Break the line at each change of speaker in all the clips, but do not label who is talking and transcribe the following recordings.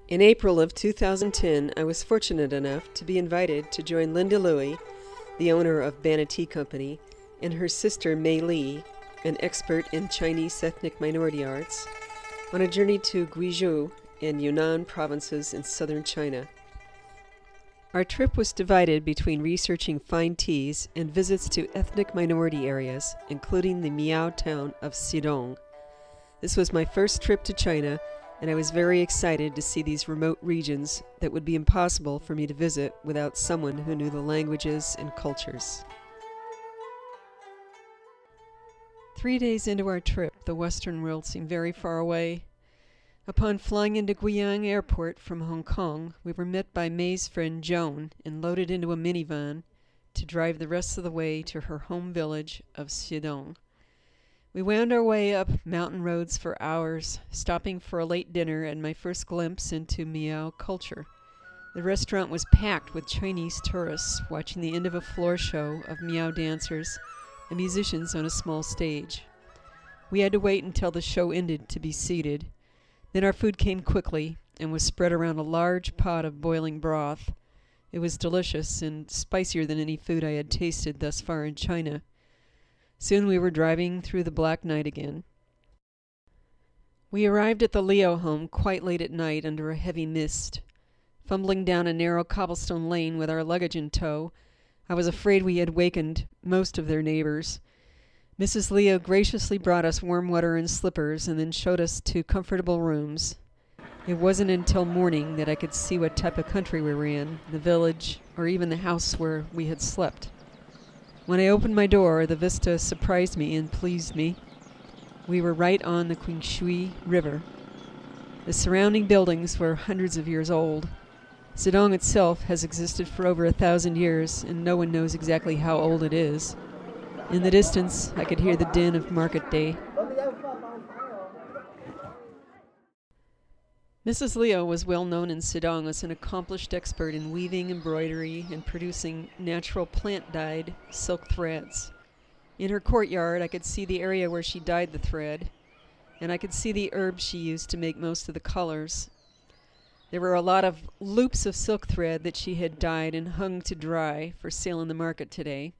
In April of 2010, I was fortunate enough to be invited to join Linda Louie, the owner of Banna Tea Company, and her sister Mei Li, an expert in Chinese ethnic minority arts, on a journey to Guizhou and Yunnan provinces in southern China. Our trip was divided between researching fine teas and visits to ethnic minority areas, including the Miao town of Shidong. This was my first trip to China, and I was very excited to see these remote regions that would be impossible for me to visit without someone who knew the languages and cultures. 3 days into our trip, the Western world seemed very far away. Upon flying into Guiyang Airport from Hong Kong, we were met by Mei's friend Joan and loaded into a minivan to drive the rest of the way to her home village of Shidong. We wound our way up mountain roads for hours, stopping for a late dinner and my first glimpse into Miao culture. The restaurant was packed with Chinese tourists watching the end of a floor show of Miao dancers and musicians on a small stage. We had to wait until the show ended to be seated. Then our food came quickly and was spread around a large pot of boiling broth. It was delicious and spicier than any food I had tasted thus far in China. Soon we were driving through the black night again. We arrived at the Liao home quite late at night under a heavy mist. Fumbling down a narrow cobblestone lane with our luggage in tow, I was afraid we had wakened most of their neighbors. Mrs. Liao graciously brought us warm water and slippers and then showed us 2 comfortable rooms. It wasn't until morning that I could see what type of country we were in, the village, or even the house where we had slept. When I opened my door, the vista surprised me and pleased me. We were right on the Guizhou River. The surrounding buildings were hundreds of years old. Shidong itself has existed for over 1,000 years, and no one knows exactly how old it is. In the distance, I could hear the din of market day. Mrs. Liao was well known in Shidong as an accomplished expert in weaving, embroidery, and producing natural plant-dyed silk threads. In her courtyard, I could see the area where she dyed the thread, and I could see the herbs she used to make most of the colors. There were a lot of loops of silk thread that she had dyed and hung to dry for sale in the market today,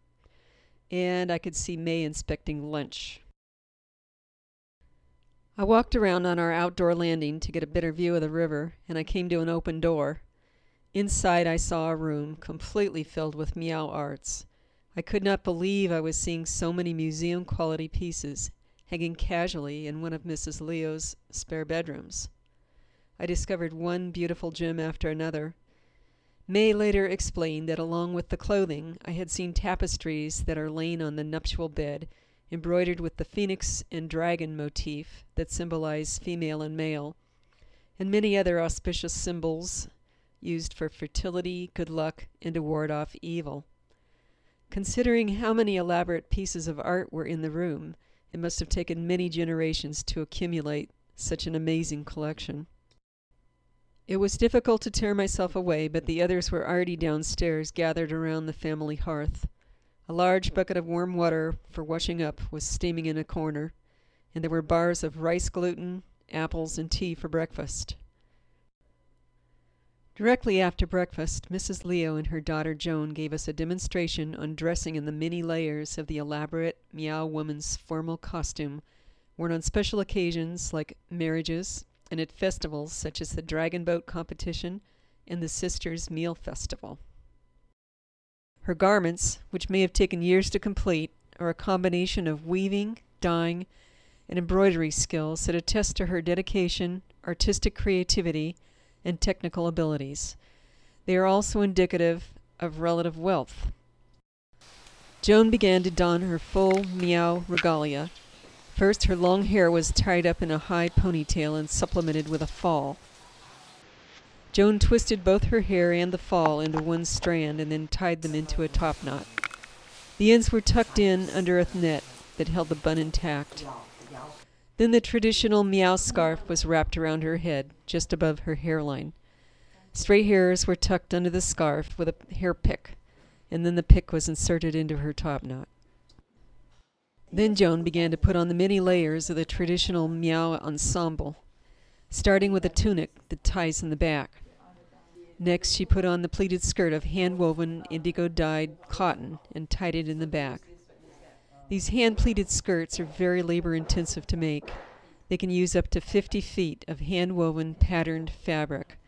and I could see Mei inspecting lunch. I walked around on our outdoor landing to get a better view of the river, and I came to an open door. Inside I saw a room completely filled with Miao arts. I could not believe I was seeing so many museum-quality pieces hanging casually in one of Mrs. Liao's spare bedrooms. I discovered one beautiful gem after another. Mei later explained that along with the clothing, I had seen tapestries that are laid on the nuptial bed, embroidered with the phoenix and dragon motif that symbolize female and male, and many other auspicious symbols used for fertility, good luck, and to ward off evil. Considering how many elaborate pieces of art were in the room, it must have taken many generations to accumulate such an amazing collection. It was difficult to tear myself away, but the others were already downstairs, gathered around the family hearth. A large bucket of warm water for washing up was steaming in a corner, and there were bars of rice gluten, apples, and tea for breakfast. Directly after breakfast, Mrs. Liao and her daughter Joan gave us a demonstration on dressing in the many layers of the elaborate Miao woman's formal costume, worn on special occasions like marriages and at festivals such as the Dragon Boat Competition and the Sisters' Meal Festival. Her garments, which may have taken years to complete, are a combination of weaving, dyeing, and embroidery skills that attest to her dedication, artistic creativity, and technical abilities. They are also indicative of relative wealth. Joan began to don her full Miao regalia. First, her long hair was tied up in a high ponytail and supplemented with a fall. Joan twisted both her hair and the fall into one strand and then tied them into a top knot. The ends were tucked in under a net that held the bun intact. Then the traditional Miao scarf was wrapped around her head, just above her hairline. Straight hairs were tucked under the scarf with a hair pick, and then the pick was inserted into her top knot. Then Joan began to put on the many layers of the traditional Miao ensemble, starting with a tunic that ties in the back. Next, she put on the pleated skirt of hand-woven indigo-dyed cotton and tied it in the back. These hand-pleated skirts are very labor-intensive to make. They can use up to 50 feet of hand-woven patterned fabric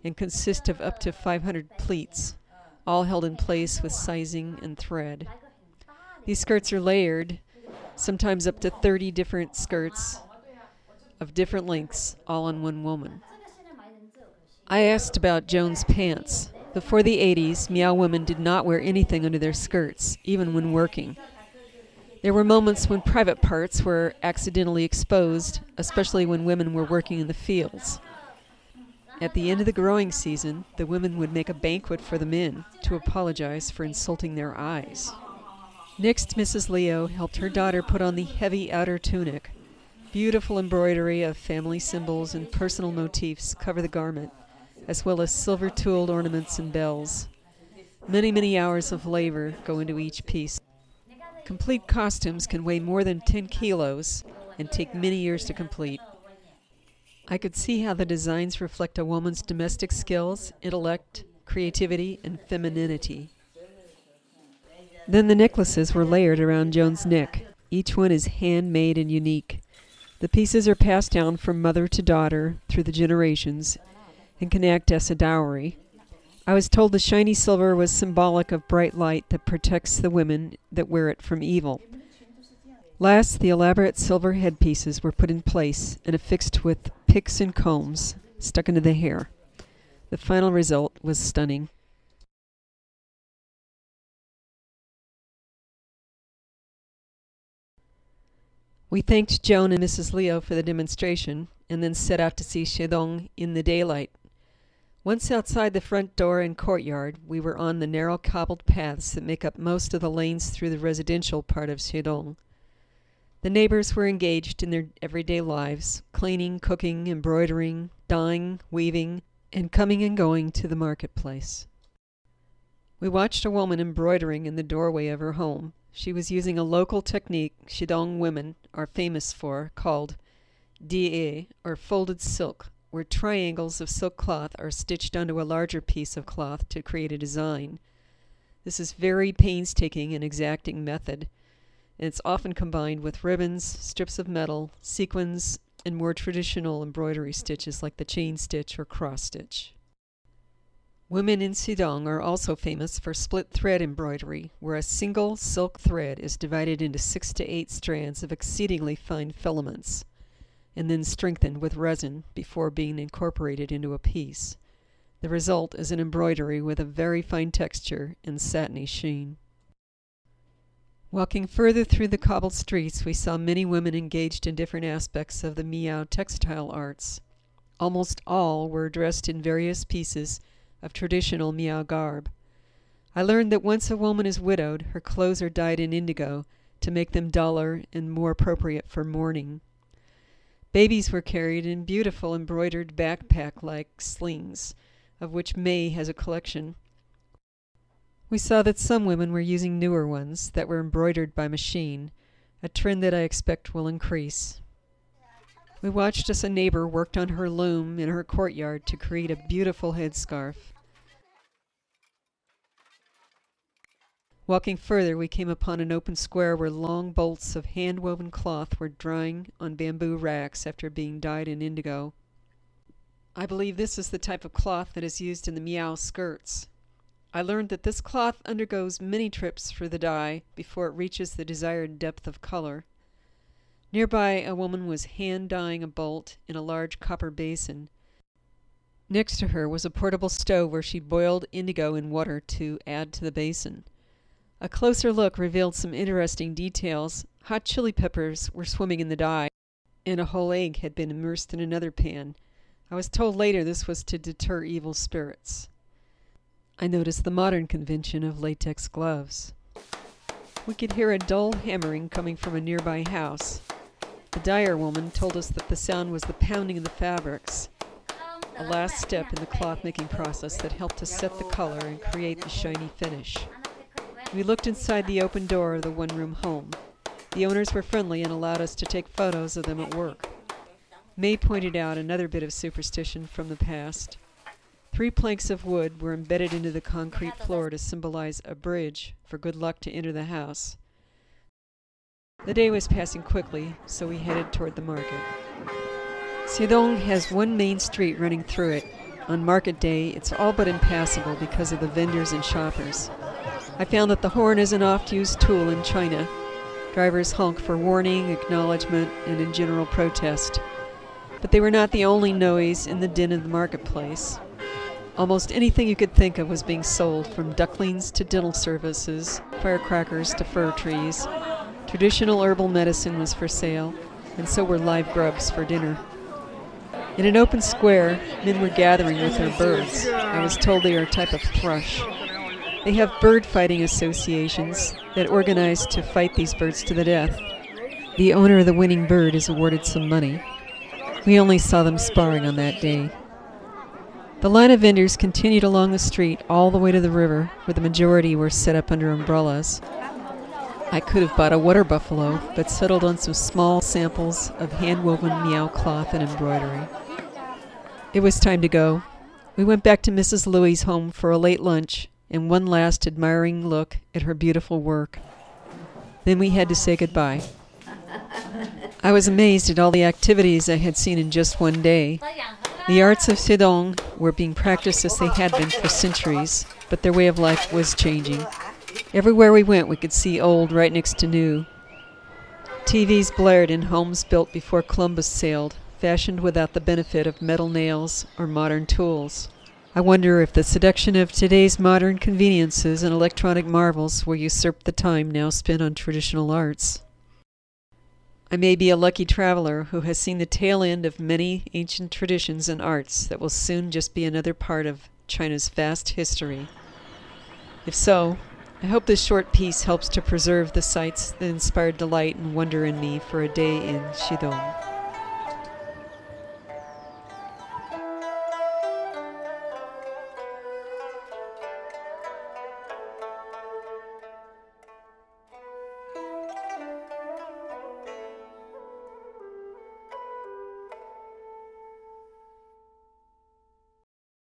and consist of up to 500 pleats, all held in place with sizing and thread. These skirts are layered, sometimes up to 30 different skirts of different lengths, all on one woman. I asked about Joan's pants. Before the 80s, Miao women did not wear anything under their skirts, even when working. There were moments when private parts were accidentally exposed, especially when women were working in the fields. At the end of the growing season, the women would make a banquet for the men to apologize for insulting their eyes. Next, Mrs. Liao helped her daughter put on the heavy outer tunic. Beautiful embroidery of family symbols and personal motifs cover the garment, as well as silver-tooled ornaments and bells. Many, many hours of labor go into each piece. Complete costumes can weigh more than 10 kilos and take many years to complete. I could see how the designs reflect a woman's domestic skills, intellect, creativity, and femininity. Then the necklaces were layered around Joan's neck. Each one is handmade and unique. The pieces are passed down from mother to daughter through the generations and can act as a dowry. I was told the shiny silver was symbolic of bright light that protects the women that wear it from evil. Last, the elaborate silver headpieces were put in place and affixed with picks and combs stuck into the hair. The final result was stunning. We thanked Joan and Mrs. Liao for the demonstration and then set out to see Shidong in the daylight. Once outside the front door and courtyard, we were on the narrow cobbled paths that make up most of the lanes through the residential part of Shidong. The neighbors were engaged in their everyday lives, cleaning, cooking, embroidering, dyeing, weaving, and coming and going to the marketplace. We watched a woman embroidering in the doorway of her home. She was using a local technique Shidong women are famous for, called die, or folded silk, where triangles of silk cloth are stitched onto a larger piece of cloth to create a design. This is very painstaking and exacting method, and it's often combined with ribbons, strips of metal, sequins, and more traditional embroidery stitches like the chain stitch or cross stitch. Women in Shidong are also famous for split thread embroidery, where a single silk thread is divided into 6 to 8 strands of exceedingly fine filaments, and then strengthened with resin before being incorporated into a piece. The result is an embroidery with a very fine texture and satiny sheen. Walking further through the cobbled streets, we saw many women engaged in different aspects of the Miao textile arts. Almost all were dressed in various pieces of traditional Miao garb. I learned that once a woman is widowed, her clothes are dyed in indigo to make them duller and more appropriate for mourning. Babies were carried in beautiful embroidered backpack-like slings, of which May has a collection. We saw that some women were using newer ones that were embroidered by machine, a trend that I expect will increase. We watched as a neighbor worked on her loom in her courtyard to create a beautiful headscarf. Walking further, we came upon an open square where long bolts of hand-woven cloth were drying on bamboo racks after being dyed in indigo. I believe this is the type of cloth that is used in the Miao skirts. I learned that this cloth undergoes many trips through the dye before it reaches the desired depth of color. Nearby, a woman was hand-dyeing a bolt in a large copper basin. Next to her was a portable stove where she boiled indigo in water to add to the basin. A closer look revealed some interesting details. Hot chili peppers were swimming in the dye, and a whole egg had been immersed in another pan. I was told later this was to deter evil spirits. I noticed the modern convention of latex gloves. We could hear a dull hammering coming from a nearby house. The dyer woman told us that the sound was the pounding of the fabrics, a last step in the cloth-making process that helped to set the color and create the shiny finish. We looked inside the open door of the one-room home. The owners were friendly and allowed us to take photos of them at work. May pointed out another bit of superstition from the past. 3 planks of wood were embedded into the concrete floor to symbolize a bridge for good luck to enter the house. The day was passing quickly, so we headed toward the market. Shidong has one main street running through it. On market day, it's all but impassable because of the vendors and shoppers. I found that the horn is an oft-used tool in China. Drivers honk for warning, acknowledgement, and in general protest. But they were not the only noise in the din of the marketplace. Almost anything you could think of was being sold, from ducklings to dental services, firecrackers to fir trees. Traditional herbal medicine was for sale, and so were live grubs for dinner. In an open square, men were gathering with their birds. I was told they are a type of thrush. They have bird fighting associations that organize to fight these birds to the death. The owner of the winning bird is awarded some money. We only saw them sparring on that day. The line of vendors continued along the street all the way to the river, where the majority were set up under umbrellas. I could have bought a water buffalo, but settled on some small samples of hand-woven Miao cloth and embroidery. It was time to go. We went back to Mrs. Louie's home for a late lunch and one last admiring look at her beautiful work. Then we had to say goodbye. I was amazed at all the activities I had seen in just one day. The arts of Shidong were being practiced as they had been for centuries, but their way of life was changing. Everywhere we went, we could see old right next to new. TVs blared in homes built before Columbus sailed, fashioned without the benefit of metal nails or modern tools. I wonder if the seduction of today's modern conveniences and electronic marvels will usurp the time now spent on traditional arts. I may be a lucky traveler who has seen the tail end of many ancient traditions and arts that will soon just be another part of China's vast history. If so, I hope this short piece helps to preserve the sights that inspired delight and wonder in me for a day in Shidong.